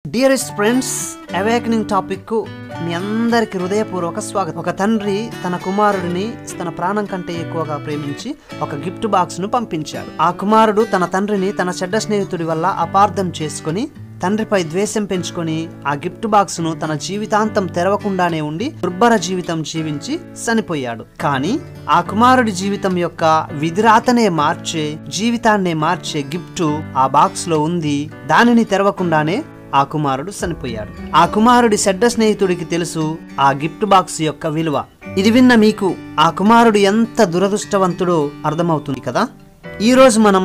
Dearest friends, awakening topic కు మీ అందరికి హృదయపూర్వక స్వాగతం. ఒక తండ్రి తన కుమారుడిని తన ప్రాణం కంటే ఎక్కువగా ప్రేమించి ఒక గిఫ్ట్ బాక్స్ ను పంపించాడు. ఆ కుమారుడు తన తండ్రిని తన చెడ్డ స్నేహితుడి వల్ల అపార్థం చేసుకుని తండ్రిపై ద్వేషం పెంచుకొని ఆ గిఫ్ట్ బాక్స్ ను తన జీవితాంతం తెరవకుండానే ఉండి దుర్భర జీవితం జీవించి చనిపోయాడు. కానీ ఆ కుమారుడి జీవితం యొక్క విధిరాతనే మార్చే, జీవితాన్నే మార్చే గిఫ్ట్ ఆ బాక్స్ లో ఉంది. దానిని తెరవకుండానే ఆ కుమారుడు చనిపోయాడు. ఆ కుమారుడి చెడ్డ స్నేహితుడికి తెలుసు ఆ గిఫ్ట్ బాక్స్ యొక్క విలువ. ఇది విన్న మీకు ఆ కుమారుడు ఎంత దురదృష్టవంతుడో అర్థమవుతుంది కదా. ఈ రోజు మనం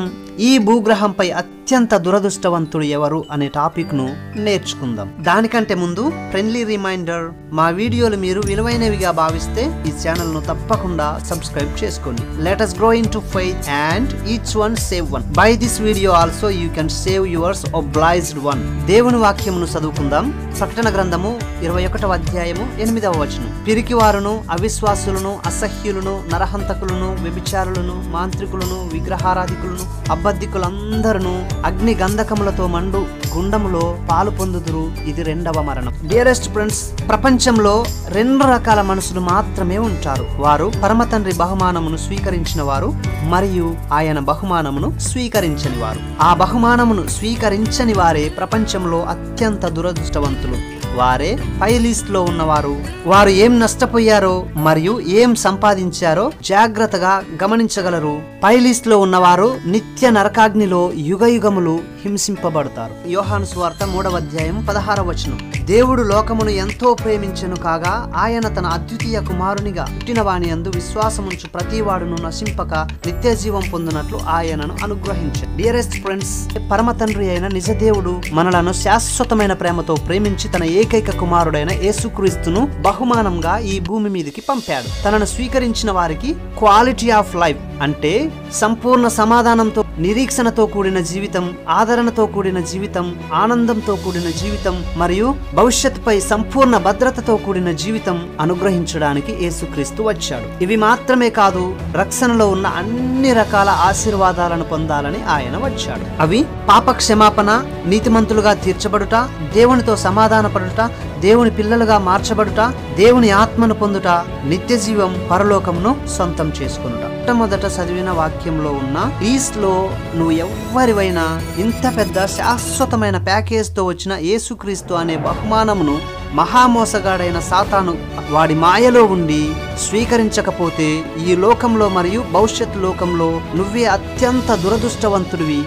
ఈ భూగ్రహంపై అత్యంత దురదృష్టవంతుడు ఎవరు అనే టాపిక్ ను నేర్చుకుందాం. దానికంటే ముందు ఫ్రెండ్లీ రిమైండర్, మా వీడియోలు మీరు విలువైనవిగా భావిస్తే ఈ ఛానల్ ను తప్పకుండా సబ్స్క్రైబ్ చేసుకోండి. Let us grow into faith and each one save one. By this video also you can save yours obliged one. దేవుని వాక్యమును చదువుకుందాం. ప్రకటన గ్రంథము 21వ అధ్యాయము 8వ వచనం. పిరికివారును, అవిశ్వాసులను, అసహ్యులను, నరహంతకులను, వ్యభిచారులను, మాంత్రికులను, విగ్రహారాధికులను, అబద్ధికులందరూ అగ్ని గంధకములతో మండు గుండములో పాలు పొందుదురు. ఇది రెండవ మరణం. డియరెస్ట్ ఫ్రెండ్స్, ప్రపంచంలో రెండు రకాల మనుషులు మాత్రమే ఉంటారు. వారు పరమ తండ్రి బహుమానమును స్వీకరించిన వారు మరియు ఆయన బహుమానమును స్వీకరించని వారు. ఆ బహుమానమును స్వీకరించని వారే ప్రపంచంలో అత్యంత దురదృష్టవంతులు. వారే పై లిస్ట్ లో ఉన్నవారు. వారు ఏం నష్టపోయారో మరియు ఏం సంపాదించారో జాగ్రత్తగా గమనించగలరు. పై లిస్ట్ లో ఉన్నవారు నిత్య నరకాగ్నిలో యుగయుగములు హింసింపబడతారు. యోహాను సువార్త 3వ అధ్యాయం 16వ వచనం. దేవుడు లోకమును ఎంతో ప్రేమించెను కాగా ఆయన తన అద్వితీయ కుమారునిగా పుట్టిన వాని యందు విశ్వాసముంచు ప్రతివాడును నశింపక నిత్య జీవం పొందినట్లు ఆయనను అనుగ్రహించాడు. డియరెస్ట్ ఫ్రెండ్స్, పరమ తండ్రి అయిన నిజ దేవుడు మనలను శాశ్వతమైన ప్రేమతో ప్రేమించి తన ఏకైక కుమారుడైన యేసుక్రీస్తును బహుమానంగా ఈ భూమి మీదకి పంపాడు. తనను స్వీకరించిన వారికి క్వాలిటీ ఆఫ్ లైఫ్ అంటే సంపూర్ణ సమాధానంతో, నిరీక్షణతో కూడిన జీవితం, ఆదరణతో కూడిన జీవితం, ఆనందంతో కూడిన జీవితం మరియు భవిష్యత్తుపై సంపూర్ణ భద్రతతో కూడిన జీవితం అనుగ్రహించడానికి యేసుక్రీస్తు వచ్చాడు. ఇవి మాత్రమే కాదు, రక్షణలో ఉన్న అన్ని రకాల ఆశీర్వాదాలను పొందాలని ఆయన వచ్చాడు. అవి పాప క్షమాపణ, నీతిమంతులుగా తీర్చబడుట, దేవునితో సమాధాన పడుట, దేవుని పిల్లలుగా మార్చబడుట, దేవుని ఆత్మను పొందుట, నిత్య జీవం, పరలోకమును సొంతం చేసుకొనుట. మొట్టమొదట చదివిన వాక్యంలో ఉన్న లీస్ట్ లో నువ్వు ఎవ్వరివైనా ఇంత పెద్ద శాశ్వతమైన ప్యాకేజ్ తో వచ్చిన యేసుక్రీస్తు అనే బహుమానమును మహామోసగాడైన సాతాను వాడి మాయలో ఉండి స్వీకరించకపోతే ఈ లోకంలో మరియు భవిష్యత్ లోకంలో నువ్వే అత్యంత దురదృష్టవంతుడివి.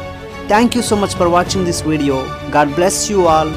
Thank you so much for watching this video. God bless you all.